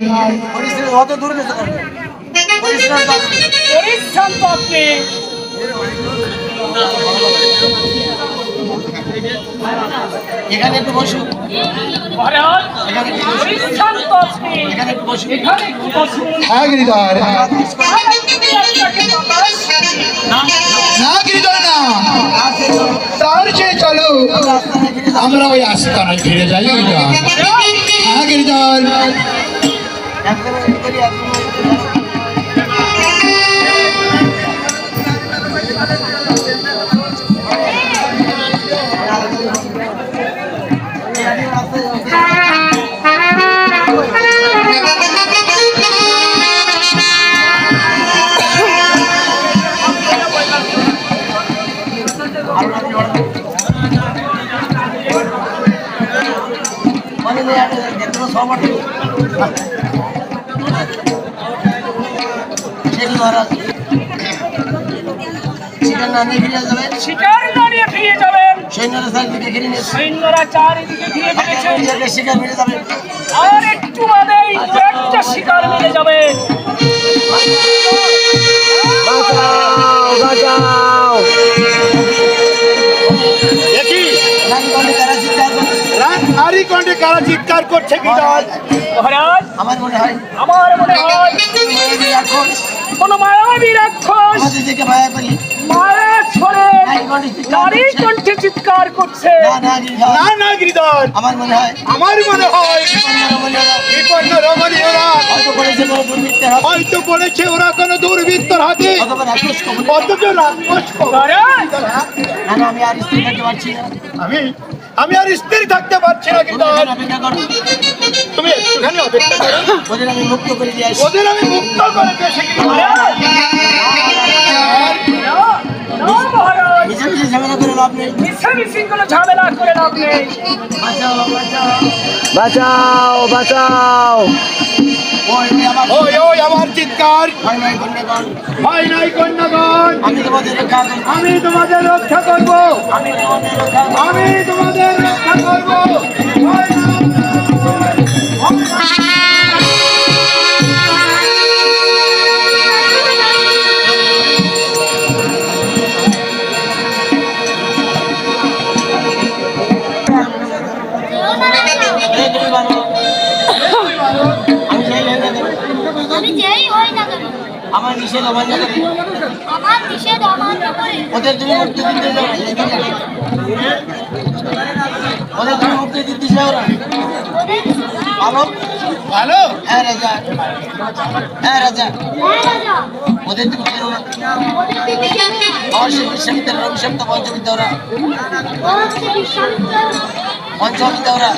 অত দূরে যেতে পারবে পরিশ্রম তো আপনি এখানে একটু বসুন মহারাজ এখানে একটু বসুন পরিশ্রম তো আপনি এখানে একটু বসুন এখানে একটু বসুন হ্যাঁ গিরিধর, আমি আপনাকে বাতাস না গিরিধর না, তার চেয়ে চলো আমরা ওই আস্তানায় ফিরে যাই গিরিধর। হ্যাঁ গিরিধর, শিকার দাঁড়িয়ে ফিরে যাবেন সৈন্যরা চারিদিকে ঘিরে ফেলেছে শিকার মেরে যাবে আর একটু বাদেই একটা শিকার মিলে যাবে নারী কণ্ঠে কারা চিৎকার করছে গিরিধর। মহারাজ আমার মনে হয় কোন মায়াবী রাক্ষস আমাদের দিকে মায়া করি মায়া ছড়ে নারী কণ্ঠে চিৎকার করছে না না গিরিধর, আমার মনে হয় বিপন্ন রমণীয়রা হয়তো পড়েছে ওরা কোনো দুর্বৃত্তর হাতে, অথচ রাক্ষস মহারাজ আমি আর স্থির থাকতে পারছি না আমি আর স্থির থাকতে পারছি না গিরিধর। অপেক্ষা করো তুমি একটুখানি অপেক্ষা করো, ওদের আমি মুক্ত করে দিয়ে আসি ওদের আমি মুক্ত করে দেশে মহারাজ মিশে ঝামেলা করে লাভ নেই মিশামিশি কোনো ঝামেলা করে লাভ নেই বাঁচাও বাঁচাও ওই ওই আমার চিৎকার, হয় নাই কন্যাগণ, আমি তোমাদের রক্ষা করবো আমি তোমাদের রক্ষা করব, আমি তোমাদের রক্ষা করবো আমি তোমাদের রক্ষা করব। হয় না। আমি যেই হই না কেন আমার নিষেধ অমান্য করে আমার নিষেধ অমান্য করে ওদের তুমি মুক্তি দিতে যাও ওদের তুমি মুক্তি দিতে চাও না ভালো ভালো হ্যাঁ রাজা হ্যাঁ রাজা হ্যাঁ রাজা ওদের তুমি কেন না ওদের দিকে যাবে আমার সে বিশ্বামিত্র রবিশপ্ত পঞ্চমিত্র ওরা ওদের বিশ্বামিত্র পঞ্চমিত্র ওরা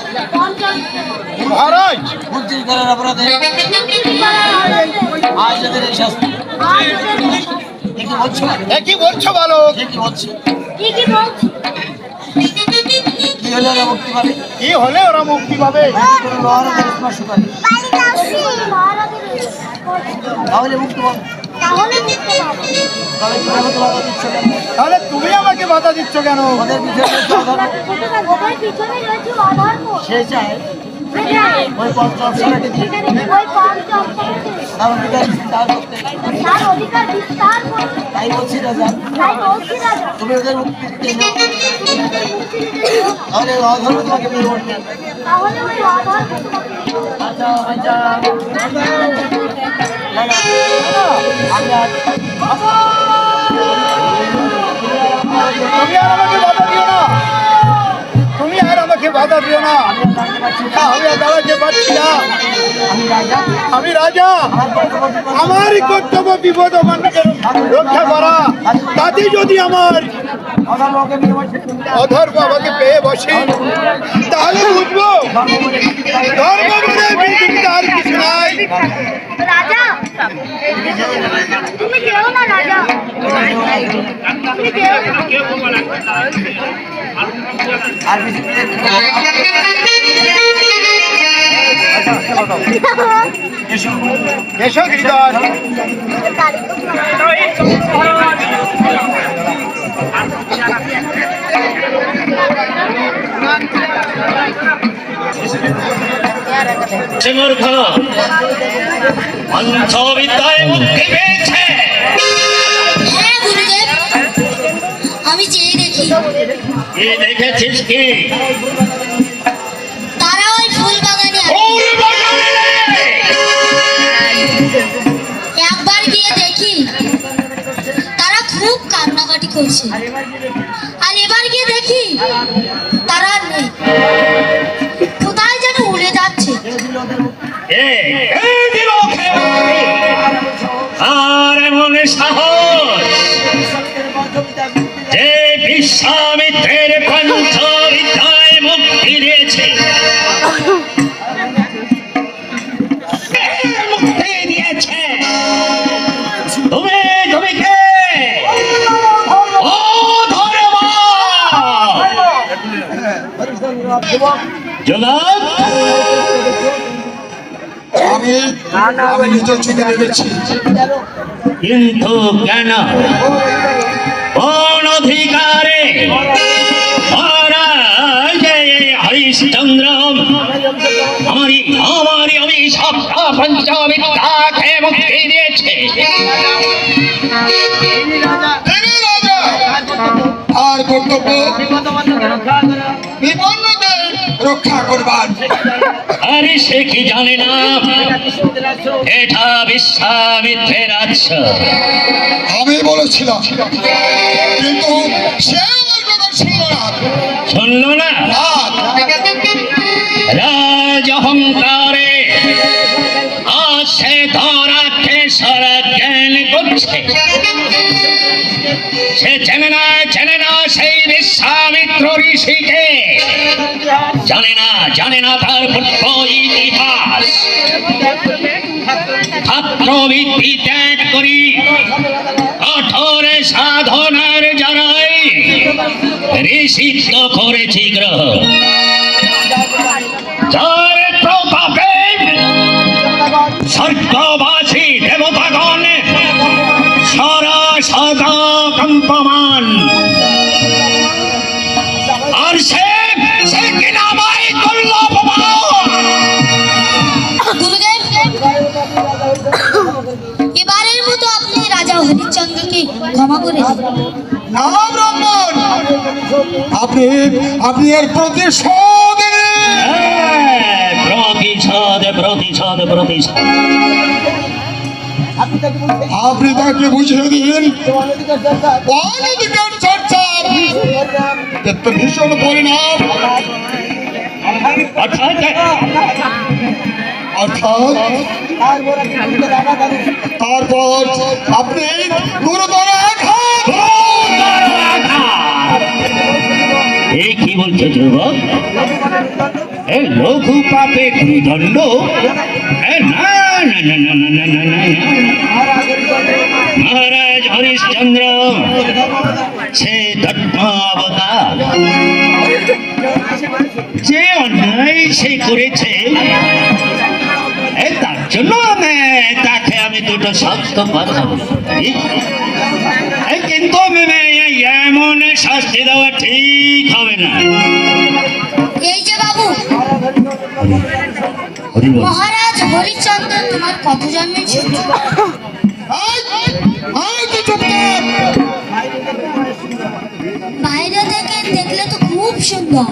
মহারাজ, মুক্তি করার অপরাধে মুক্তি করার আনন্দে আজ ওদের এই শাস্তি আজ ওদের এই শাস্তি। এ কি বলছো কি বলছো বলো, এ কি বলছো কি কি বলছি কি হলে ওরা মুক্তি পাবে কি হলে ওরা মুক্তি পাবে? কোনো নরকের স্পর্শ করে তাহলে মুক্তি পাবে তাহলে মুক্তি পাবে তবে তোমরা হতে বাধা দিচ্ছ কেন তাহলে তুমি আমাকে বাধা দিচ্ছ কেন? ওদের পিছনে রয়েছে অধর্ম। ওদের পিছনে রয়েছে অধর্ম সে চায় ওই ওই পঞ্চ অপশনকে দিয়ে পঞ্চ অক্ষরকে তার অধিকার বিস্তার করতে তার অধিকার বিস্তার করতে তাই বলছি রাজা তাই বলছি রাজা তুমি ওদের মুক্তি দিতে যাও তুমি ওদের মুক্তি দিতে চাও, তাহলে অধর্ম তোমাকে বের করবে তাহলে ওই অধর্ম তোমাকে আচ্ছা আচ্ছা না না আমি আর তুমি আর আমাকে বাধা দিও না, তুমি আর আমাকে বাধা দিও না, আমি আর দাঁড়াতে পারছি না। আমি রাজা আমি রাজা, আমারই কর্তব্য বিপদ মানুষের রক্ষা করা, তাতে যদি আমার অধর্মকে বের করছে অধর্ম আমাকে পেয়ে বসে তাহলে বুঝবো ধর্ম বলে পৃথিবীতে আর কিছু নাই। রাজা তুমি কেউ না রাজা তুমি কেউ না আর কিছু এসো গিরিধর, সে মূর্খ মন্ত্রবিদ্যায় মুক্তি পেয়েছে। হ্যাঁ গুরুদেব, আমি চেয়ে দেখি। কি দেখেছিস? কি তারা ওই ফুল বাগানে ফুল বাগানে একবার গিয়ে দেখি তারা খুব কান্নাকাটি করছে, আর এবার গিয়ে দেখি তারা আর নেই, কোথায় যেন উড়ে যাচ্ছে। আর এমন সাহস যে বিশ্বামিত্রের পঞ্চবিদ্যায় মুক্তি দিয়েছে, মুক্তি দিয়েছে। তুমি তুমি কে? ও জনাব, আমি নিজের চোখে দেখেছি। কিন্তু কেন? কোন অধিকারে মহারাজ হরিশ্চন্দ্র আমারই অভিশপ্ত পঞ্চবিদ্যাকে মুক্তি দিয়েছে? আর কর্তব্য বিপন্নদের রক্ষা করবার। আরে সে কি জানে না এটা বিশ্বামিত্রের রাজ্য? আমি বলেছিলাম, কিন্তু সে আমার কথা শুনল না। শুনল না? রাজ অহংকারে আজ সে ধরাকে সারা জ্ঞান করছে। সে চেনে না সেই বিশ্বামিত্র ঋষিকে, জানে না তার পূর্ব ইতিহাস। ছাত্রবৃত্তি ত্যাগ করি কঠোর সাধনার জানাই ঋষিত্ব করেছি গ্রহ। যার প্রতাপে স্বর্গবাসী দেবতাগণ সারা সাদা কম্পমান। আর সে কিনা আমায় দুর্লভ গুরুদেব, এবারের মতো আপনি রাজা হরিশ্চন্দ্রকে ক্ষমা করে দিন। না ব্রাহ্মণ, আপনি এর প্রতিশোধ নিন। প্রতিশোধ আপনি তাকে বুঝিয়ে দিন অনধিকার চর্চা এত ভীষণ পরিণাম। অর্থাৎ তারপর আপনি গুরুতর আঘাত। এই কি বলছো যুবক? লঘু পাপে গুরুদণ্ড? না, মহারাজ হরিশ্চন্দ্র সে ধর্মাবতার, যে অন্যায় সে করেছে তার জন্য তাকে আমি দুটো শক্ত কথা বলি, কিন্তু এমন শাস্তি দেওয়া ঠিক হবে না। এই যে বাবু, মহারাজ হরিশ্চন্দ্র তোমার কত জন্মের ছিল? বাইরে থেকে দেখলে তো খুব সুন্দর,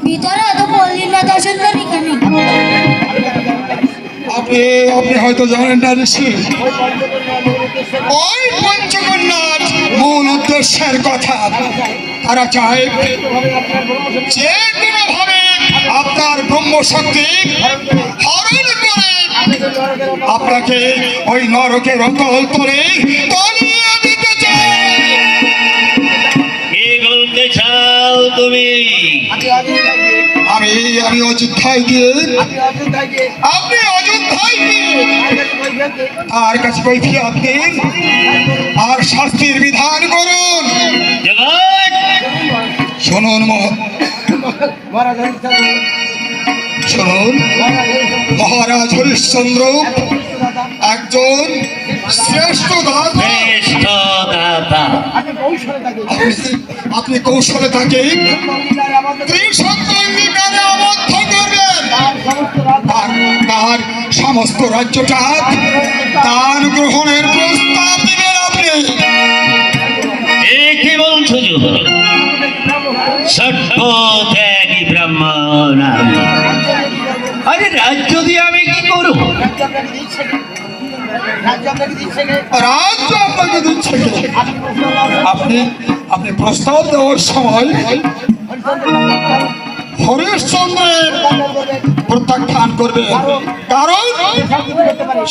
ভিতরে এত পল্লীর লতা সুন্দরী কেন? আপনি হয়তো জানেন না ঋষি, ওই পঞ্চকন্যার মূল উদ্দেশ্যের কথা। তারা চায় যে কোনো ভাবে আপনার ব্রহ্মশক্তি হরণ করে আপনাকে ওই নরকের অতল তলে তলিয়ে দিতে চায়। কি বলতে চাও তুমি? আমি অযোধ্যায় গিয়ে আপনি অযোধ্যায় গিয়ে তার কাছে কৈফিয়ত দিন আর শাস্তির বিধান করুন। শুনুন মহারাজ হরিশ্চন্দ্র একজন শ্রেষ্ঠ দাতা। আপনি কৌশলে তাকে ত্রিসত্য অঙ্গীকারে আবদ্ধ করবেন। তার সমস্ত রাজ্যটা দান গ্রহণের প্রস্তাব দিবেন আপনি। কি বলছো যুবক? সত্যত্যাগী ব্রাহ্মণ আমি। আরে রাজ্য দিয়ে আমি কি করব? রাজ্য আপনাকে দিচ্ছে কে? আপনি আপনি প্রস্তাব দেওয়ার সময় হরিশ্চন্দ্রের প্রত্যাখ্যান করবে, কারণ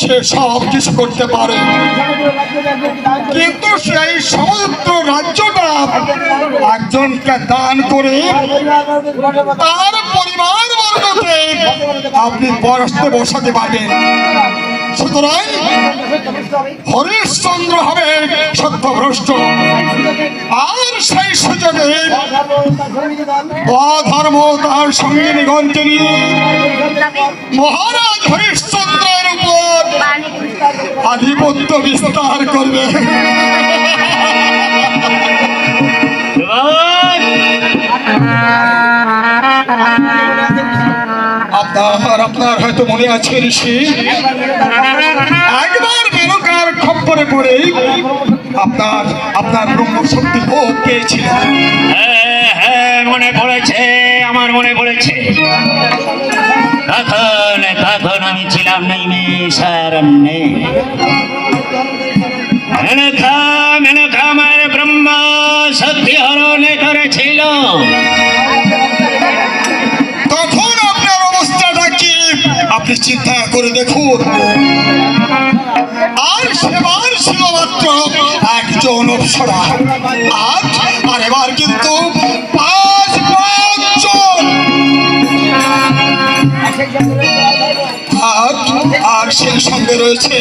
সে সব কিছু করতে পারে, কিন্তু সেই সমুদ্র রাজ্যটা একজনকে দান করে তার পরিবার বর্গকে আপনি পরস্তে বসাতে পারবেন। সুতরাং হরিশ্চন্দ্র হবে সত্যভ্রষ্ট, আর সেই সুযোগে অধর্ম তার সঙ্গে নিগন্তে নিয়ে মহারাজ হরিশ্চন্দ্রের উপর আধিপত্য বিস্তার করবে। আপনার হয়তো মনে আছে ঋষি, একবার মেনকার খপ্পরে পড়ে আপনার ব্রহ্মশক্তি ভোগ পেয়েছিলেন। হ্যাঁ, মনে পড়েছে, আমার মনে পড়েছে। তখন আমি ছিলাম নৈমিষারণ্যে। মেনকা আমার ব্রহ্ম শক্তি হরণ করেছিল। তখন আপনার অবস্থাটা কি আপনি চিন্তা করে দেখুন। আর সেবার ছিল মাত্র একজন অপ্সরা, আর এবার কিন্তু 5-5 আর সেই সঙ্গে রয়েছে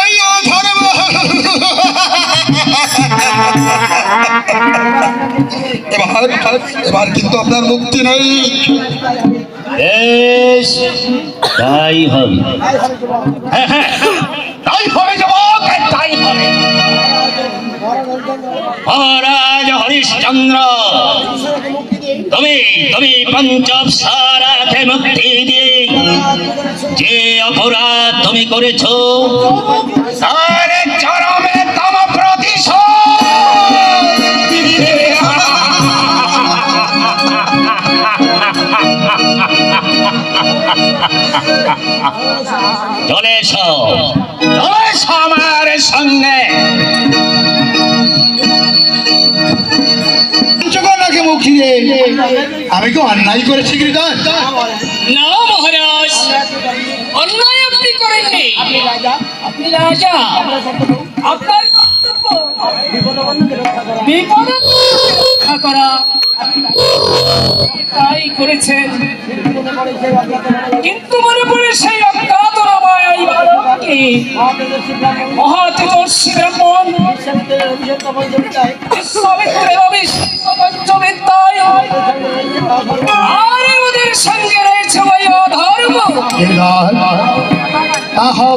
এই অধর্ম। এবার কিন্তু আপনার মুক্তি নেই। বেশ, তাই হবে। তাই হবে যুবক, তাই হবে। মহারাজ হরিশ্চন্দ্র, তুমি পঞ্চপ্সারাকে মুক্তি দিয়ে যে অপরাধ তুমি করেছ তার চরমে তম চলে এসো আমার সঙ্গে। মুক্তি দে, আমি কি অন্যায় করেছি গিরিধর? না মহারাজ, অন্যায় আপনি করেননি। আপনি রাজা, আপনার কর্তব্য বিপদ রক্ষা করা, তাই করেছেন। কিন্তু মনে পড়ে সেই অজ্ঞাতনাময় এই বালককে মহাতেজস্বী ব্রাহ্মণ বিশ্বমিত্রের অভিষিক্ত পঞ্চবিদ্যায়, আর ওদের সঙ্গে রয়েছে ওই অধর্ম।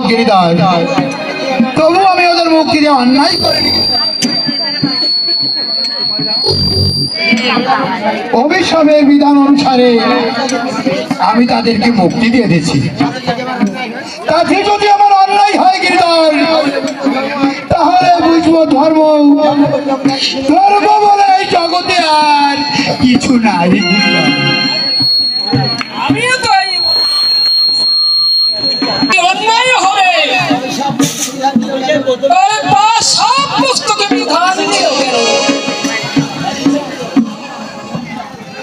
গিরিধর, তবু আমি ওদের মুক্তি দিয়ে অন্যায় করিনি। অভিশাপের বিধান অনুসারে আমি তাদেরকে মুক্তি দিয়ে দিয়েছি। তাতে যদি আমার অন্যায় হয় গিরিধর, তাহলে বুঝবো ধর্ম বলে এই জগতে আর কিছু নাই। আমিও তো অন্যায় হবে, সব পুস্তকে বিধান দিয়ে গেল।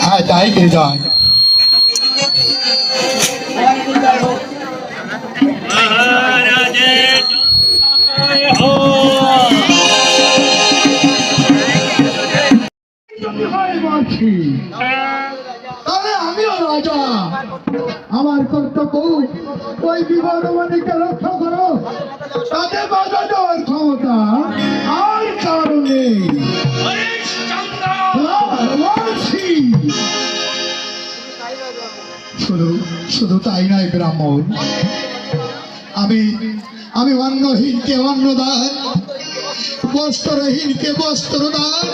হ্যাঁ, তাই গিরিধর। তাহলে আমিও রাজা, আমার কর্তব্য ওই বিবরণীকে রক্ষা করো, তাদের বাধা দেওয়ার ক্ষমতা আর কারো নেই। শুধু তাই নয় ব্রাহ্মণ, আমি অন্নহীনকে অন্নদান, বস্ত্রহীনকে বস্ত্রদান,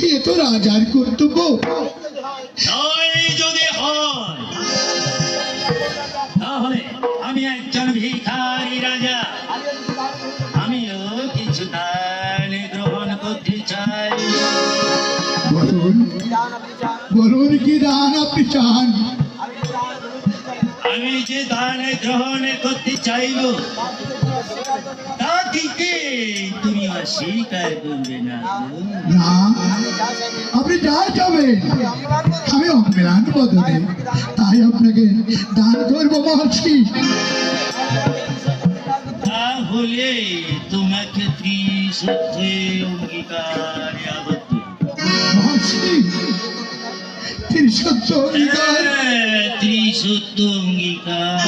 এ তো রাজার কর্তব্য। যদি হয় তাহলে আমি একজন ভিখারি রাজা, আমিও কিছু দান গ্রহণ করতে চাই। বলুন বলুন কি দান আপনি চান? আমি যে দান গ্রহণ করতে চাইব তা থেকে তুমি অস্বীকার করবে না। না, আপনি যা চাবেন আমি অম্লান বদলে তাই আপনাকে দান করবো মহর্ষি। তাহলে তোমাকে ত্রিসূত্রে অঙ্গীকারে আবদ্ধ। মহর্ষি ত্রিসত্য অঙ্গীকার? ত্রিসূত্র অঙ্গীকার।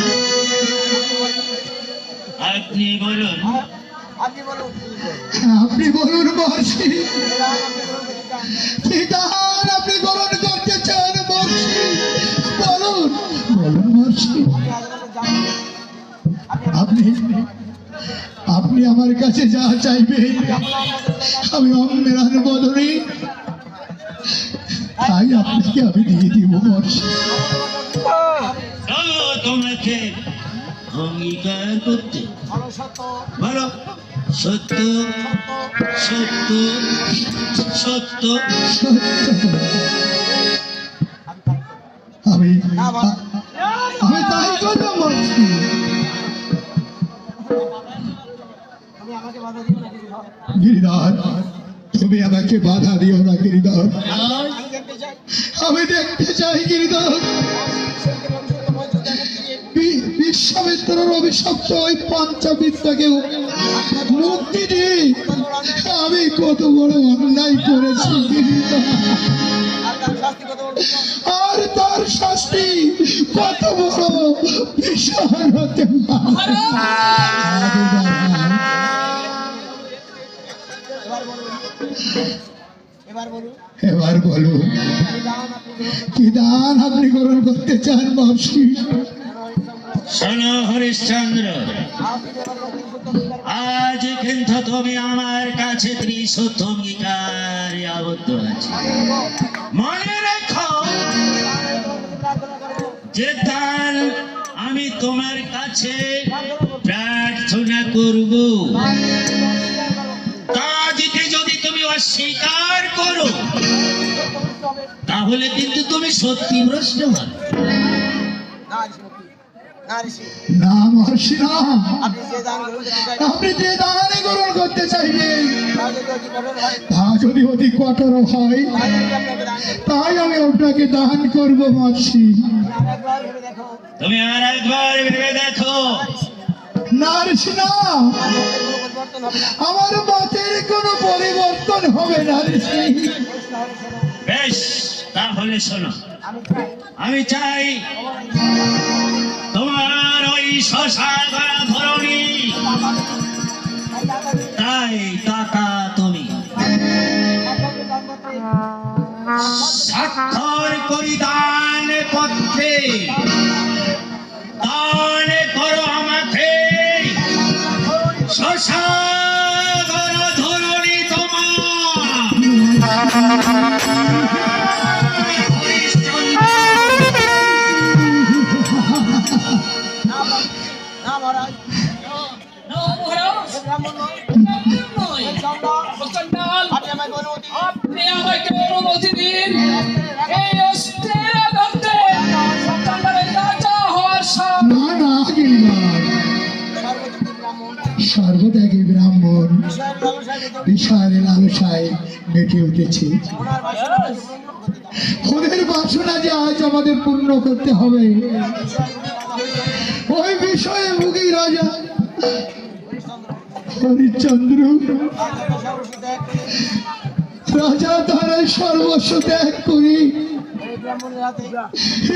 আপনি বলুন। আপনি বলুন মহর্ষি, কি দান আপনি গ্রহণ করতে চান মহর্ষি? বলুন বলুন মহর্ষি। আপনি আপনি আমার কাছে যা চাইবেন আমি অম্লান বদলে তাই আপনাকে আমি দিয়ে দিব মহর্ষি। চলো তোমাকে অঙ্গীকার করতে বলো। সত্য সত্য সত্য। আমি আমি তাই করলাম মহর্ষি। গিরিধর, তুমি আমাকে বাধা দিও না গিরিধর, আমি দেখতে চাই গিরিধর বিশ্বামিত্রের অভিশপ্ত ওই পঞ্চবিদ্যাকেও মুক্তি দিয়ে আমি কত বড় অন্যায় করেছি গিরিধর, আর তার শাস্তি কত বড় ভীষণ হতে পারে। এবার বলুন কি দান আপনি গ্রহণ করতে চান মহর্ষি? শোনো হরিশ্চন্দ্র, আজ কিন্তু তুমি আমার কাছে ত্রিসূত্র অঙ্গীকারে আবদ্ধ আছো। মনে রেখো যে দান আমি তোমার কাছে প্রার্থনা করব তা দিতে যদি তুমি অস্বীকার করো তাহলে কিন্তু তুমি সত্যি ভ্রষ্ট হবে। না মহর্ষি না, আপনি যে দান গ্রহণ করতে চাইবেন তা যদি অতি কঠোর হয় তাই আমি আপনাকে দান করবো মহর্ষি। তুমি আর একবার ভেবে দেখো। না ঋষি না, আমার মতের কোনো পরিবর্তন হবে না ঋষি। বেশ, তাহলে শোনো, আমি চাই তোমার ওই শশা গড়া ধরণী তাই দাতা তুমি স্বাক্ষর করি দান পত্রে, দান করো আমাকে শশা গড়া ধরণী আপনি আমাকে অনুমতি দিন এই অস্থির ধরতে রাজা হওয়ার না না গিরিধর, সর্বত্যাগী ব্রাহ্মণ বিষয়ের লালসায় মেতে উঠেছে। ওদের বাসনা যে আজ আমাদের পূর্ণ করতে হবে, ওই বিষয়ে মুগী রাজা হরিশ্চন্দ্র রাজা দ্বারা সর্বস্ব ত্যাগ করি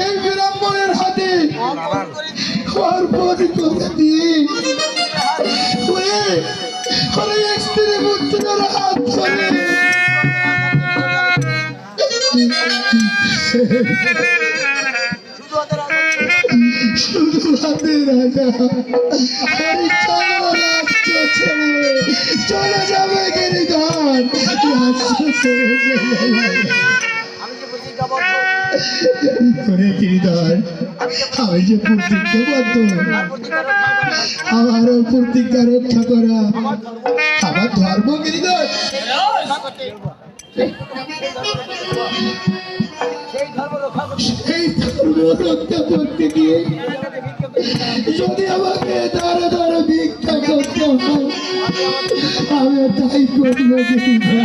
এই ব্রাহ্মণের হাতে অর্পণ করে দিয়ে স্ত্রী পুত্রের হাত ধরে শুধু হাতে রাজা চলে যাবে গিরিধর, রাজ্য ছেড়ে চলে যাবে। ওরে গিরিধর, আমি যে প্রতিজ্ঞাবদ্ধ আমারও প্রতিজ্ঞা রক্ষা করা আমার ধর্ম গিরিধর। সেই ধর্ম রক্ষা করতে গিয়ে যদি আমাকে দ্বারা দ্বারা ভিক্ষা করতে হয় আমি তাই করবো গিরিধর।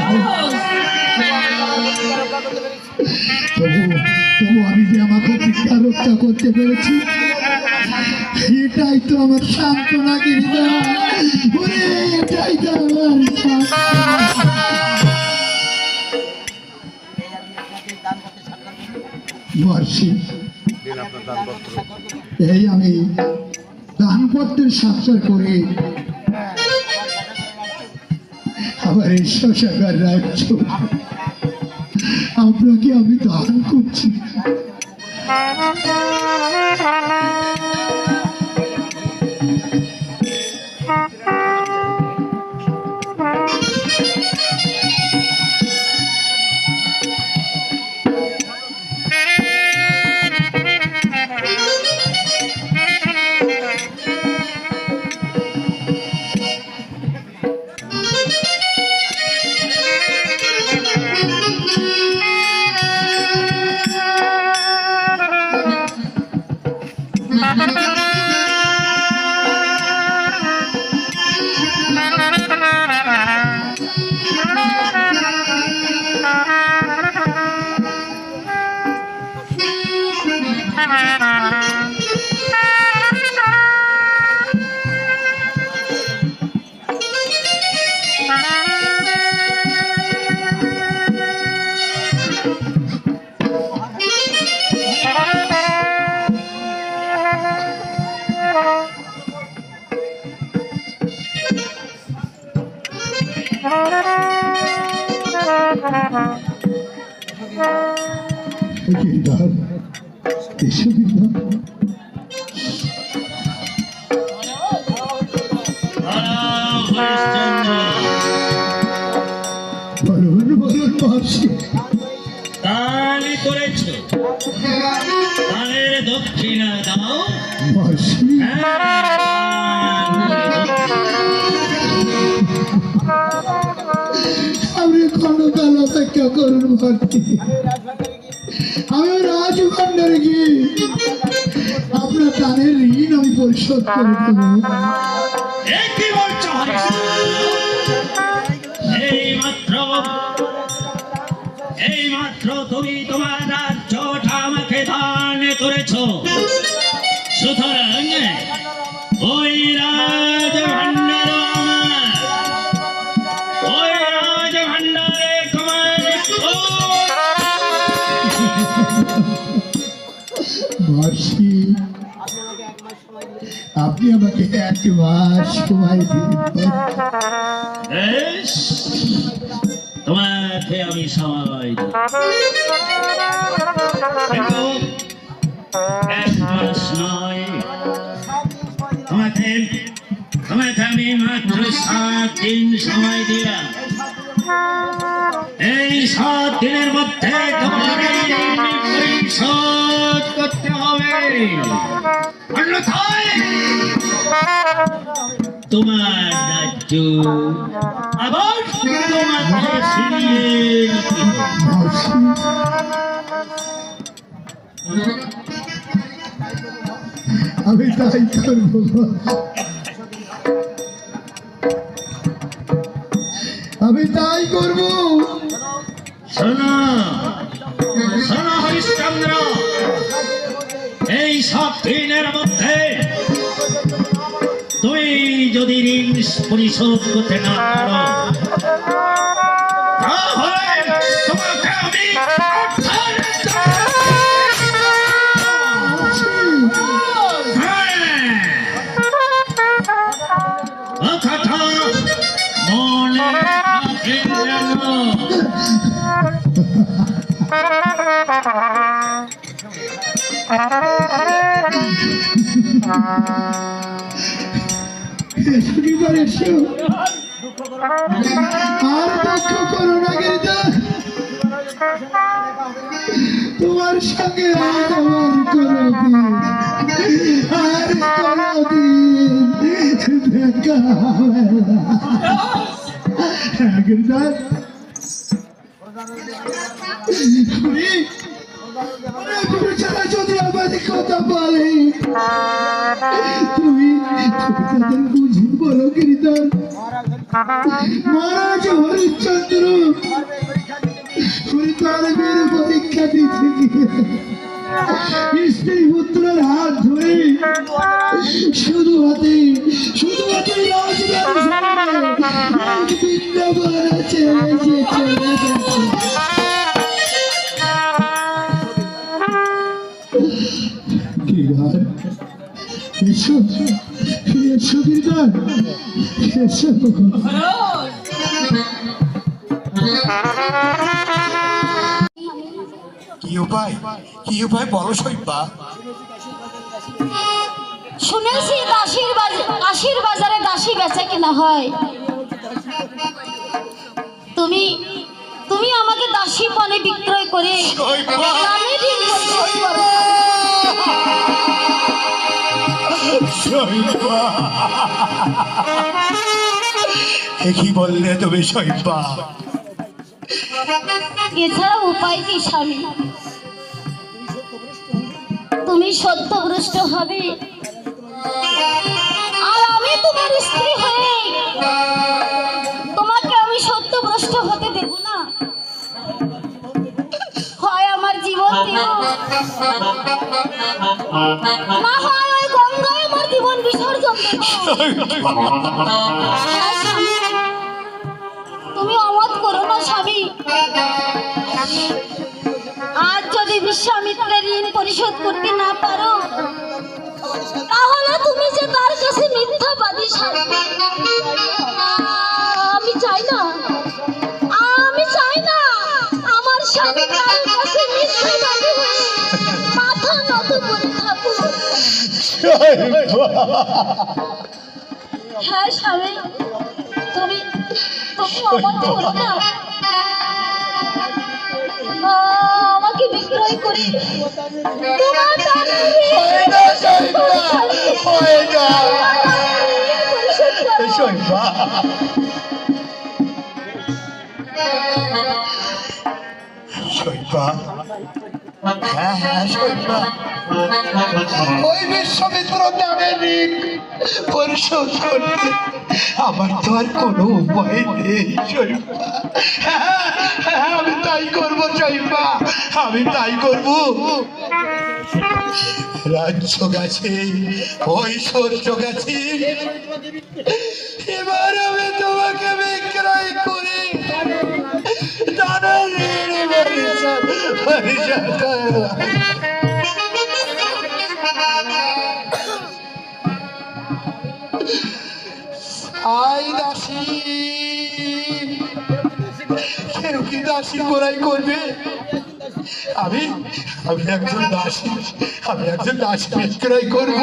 তবু আমি যে আমার প্রতিজ্ঞা রক্ষা করতে পেরেছি এটাই তো আমার সান্ত্বনা গিরিধর। ওরে এটাই তো আমার মহর্ষি। এই আমি দানপত্রের স্বাক্ষর করে আমার এই শশাকার রাজ্য আপনাকে আমি দান করছি। গিরিধর, এসো গিরিধর। বলুন বলুন মহর্ষি। দানই করেছ, দানের দক্ষিণা দাও মহর্ষি, আপনি ক্ষণকাল অপেক্ষা করুন মহর্ষি। আমি রাজভান্ডারে গিয়ে আপনার দানের ঋণ আমি পরিশোধ করে দেবো। কি বলছো? এই মাত্র তুমি তোমার রাজ্যটা আমাকে দান করেছ, সুতরাং ওই রাজভান্ডার আমার, ওই রাজভান্ডারে তোমার মহর্ষি, আপনি আমাকে 1 মাস সময় দিন। বেশ, তোমাকে আমি সময় দিই। কিন্তু 1 মাস নয়, তোমাকে আমি মাত্র 7 দিন সময় দিলাম। এই 7 দিনের মধ্যে তোমাকে ঋণ পরিশোধ করতে হবে, অন্যথায় তোমার রাজ্য আবার তোমাকে ফিরিয়ে নিতে হবে। আমি তাই করবো, আমি তাই করবো। শোনো শোনো হরিশ্চন্দ্র, এই 7 দিনের মধ্যে তুমি যদি ঋণ পরিশোধ করতে না পারো তাহলে তোমাকে আমি কথা মনে রাখেন যেন। আর দুঃখ করো না গিরিধর, তোমার সঙ্গে আর আমার কোনোদিন আর কোনোদিন দেখা হবে না। গিরিধর তুমি ছাড়া যদি আমাদের কথা বলে তুমি তাদের বুঝি বলো গিরিধর। মহারাজ হরিশ্চন্দ্র হরিতারের পরীক্ষা দিতে গিয়ে স্ত্রী পুত্রের হাত ধরে শুধু হাতে বৃন্দাবন চলে গেছে। এসো এসো গিরিধর এসো। কি উপায় বলো শৈবা। শুনেছি দাসির বাজারে দাসী বেচা কিনা হয়। তুমি আমাকে দাসী পণে বিক্রয় করে আমি ঋণ পরিশোধ করব। কি বললে তুমি শৈবা? এছাড়া উপায় কি স্বামী? তুমি সত্যভ্রষ্ট হবে আর আমি তোমার স্ত্রী হয়ে তোমাকে আমি সত্যভ্রষ্ট হতে দেব না। হয় আমার জীবন দেব, না হয় ওই গঙ্গায় আমার জীবন বিসর্জন দেব। স্বামী, তুমি অমত করো না স্বামী। আজ যদি বিশ্বামিত্রের ঋণ পরিশোধ করতে না পারো তাহলে তুমি যে তার কাছে মিথ্যাবাদী সাজবে। আমি চাই না আমার স্বামী তার কাছে মিথ্যাবাদী হয়ে মাথা নত করে থাকুক। হ্যাঁ স্বামী, তুমি অমত করো না। আমাকে বিক্রয় করে ওই বিশ্বমিত্র নামে ঋণ পরিশোধ করতে আমার তো আর কোনো উপায় নেই শৈবা। আমি তাই করবো শৈবা, আমি তাই করবো। রাজ্য গেছে, ওই শস্য গেছে, এবার আমি তোমাকে বিক্রয় করে দানের ঋণ পরিশোধ করলাম। আই দাসী, কেউ কি দাসী গোড়াই করবে? আমি একজন দাসী বিক্রয় করব।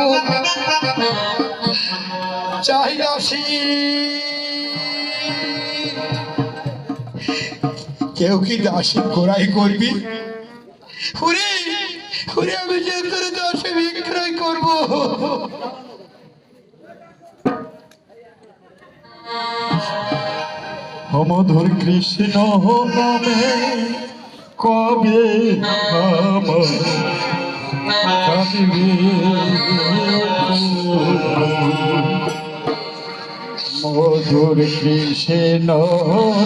চাই দাসী, কেউ কি দাসী গোড়াই করবি? আমি যে তোর দাসী বিক্রয় করব। মধুর কৃষ্ণ নামে কবে মধুর কৃষ্ণ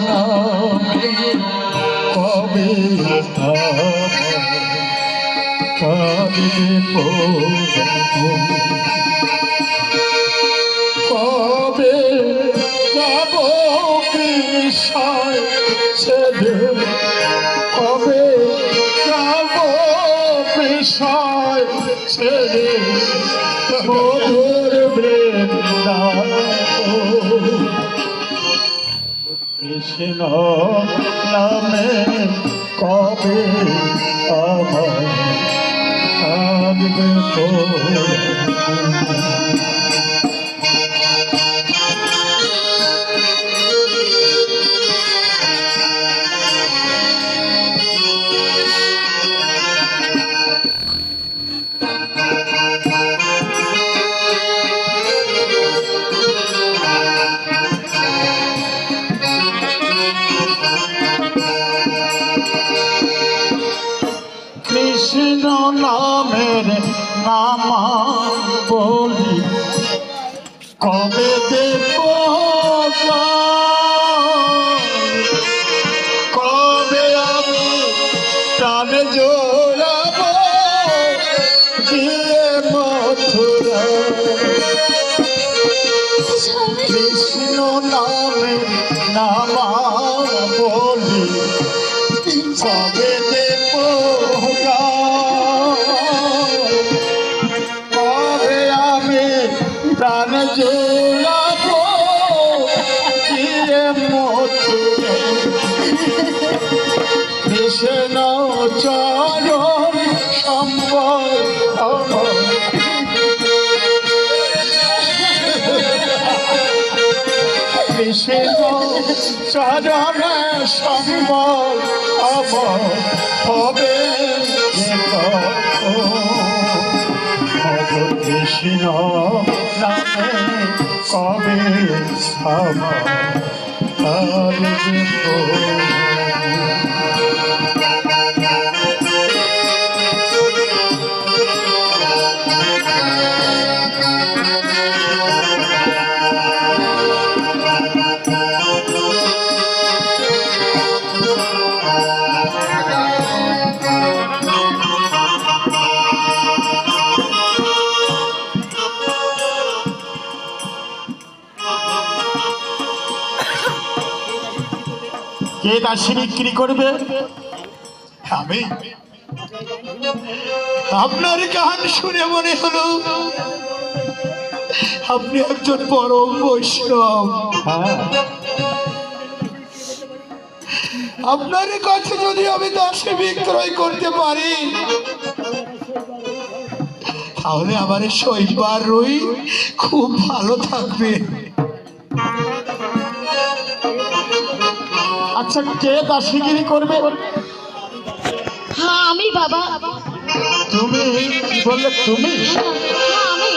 নামে কবে কবে যাব বিষয় ছেড়ে, কবে যাব বিষয় ছেড়ে মধুর বৃন্দাবন। কৃষ্ণ নামে কবে আমার কাঁদবে কবে দেব কবে আমি প্রাণ জোড়াবো দিয়ে মথুরা কৃষ্ণ নামে নামার বলি কবে দেব কবে আমি প্রাণ জোড়াবো দিয়ে মথুরা কৃষ্ণ চরণ সম্বল কৃষ্ণ চরণ সম্বল অমর হবে কৃষ্ণ নামে কবে আমার কে দাসী বিক্রি করবে? আমি। আপনার গান শুনে মনে হলো আপনি একজন পরম বৈষ্ণব। আপনার কাছে যদি আমি দাসী বিক্রয় করতে পারি তাহলে আমার শৈবার রুই খুব ভালো থাকবে। আচ্ছা, কে দাসীগিরি করবে? হ্যাঁ আমি বাবা। তুমি কি বললে? তুমি? হ্যাঁ আমি।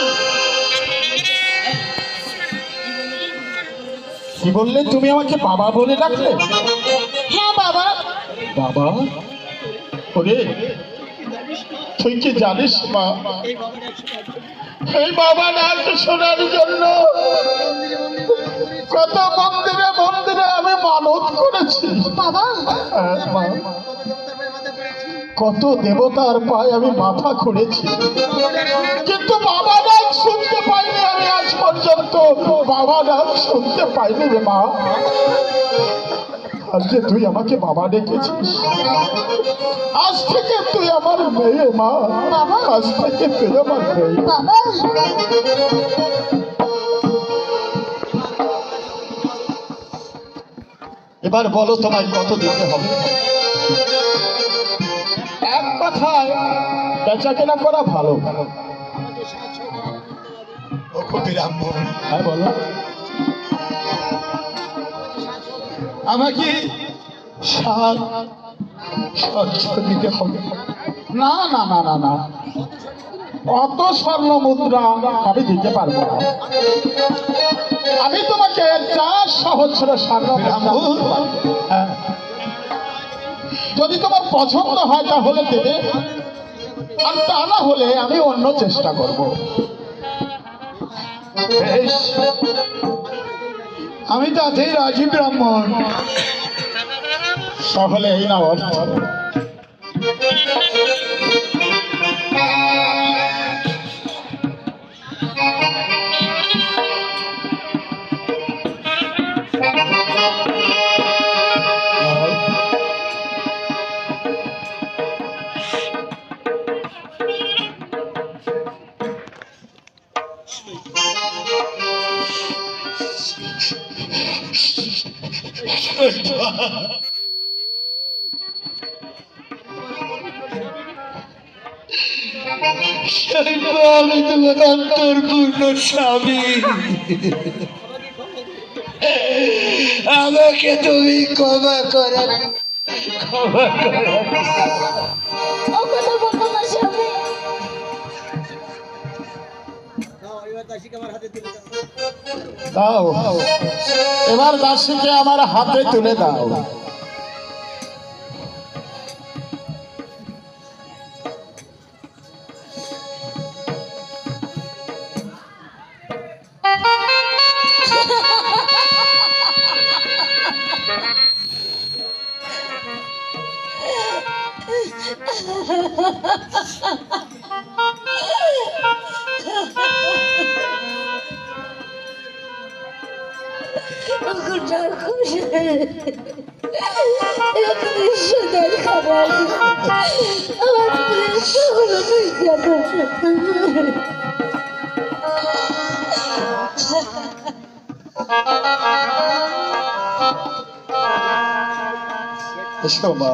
কি বললে? তুমি আমাকে বাবা বলে ডাকলে? হ্যাঁ বাবা। বাবা? ওরে, তুই কি জানিস মা, এই বাবা ডাক শোনার জন্য কত মন্দিরে মন্দিরে আমি মানত করেছি বাবা। মা, কত দেবতার পায়ে আমি মাথা খুঁড়েছি, কিন্তু বাবা ডাক শুনতে পাইনি। আমি আজ পর্যন্ত বাবা ডাক শুনতে পাইনি রে মা। আজ যে তুই আমাকে বাবা ডেকেছিস, আজ থেকে তুই আমার মেয়ে মা। বাবা। আজ থেকে তুই আমার মেয়ে। বাবা। এবার বলো তোমায় কত দিতে হবে? এক কথায় বেচা কেনা করা ভালো। হ্যাঁ বলো। আমাকে 700 দিতে হবে। না না না না না, অত স্বর্ণ মুদ্রা আমি দিতে পারবো না। আমি তোমাকে 4 সহস্র স্বর্ণ মুদ্রা, হ্যাঁ, যদি তোমার পছন্দ হয় তাহলে দেবে, আর তা না হলে আমি অন্য চেষ্টা করব। বেশ, আমি তাতেই রাজি ব্রাহ্মণ। সকলে এই না অর্থ। আমি তোমার অন্তর্পূর্ণ স্বামী, আমাকে তুমি ক্ষমা করার দাও। এবার দাসীকে আমার হাতে তুলে দাও। এসো মা।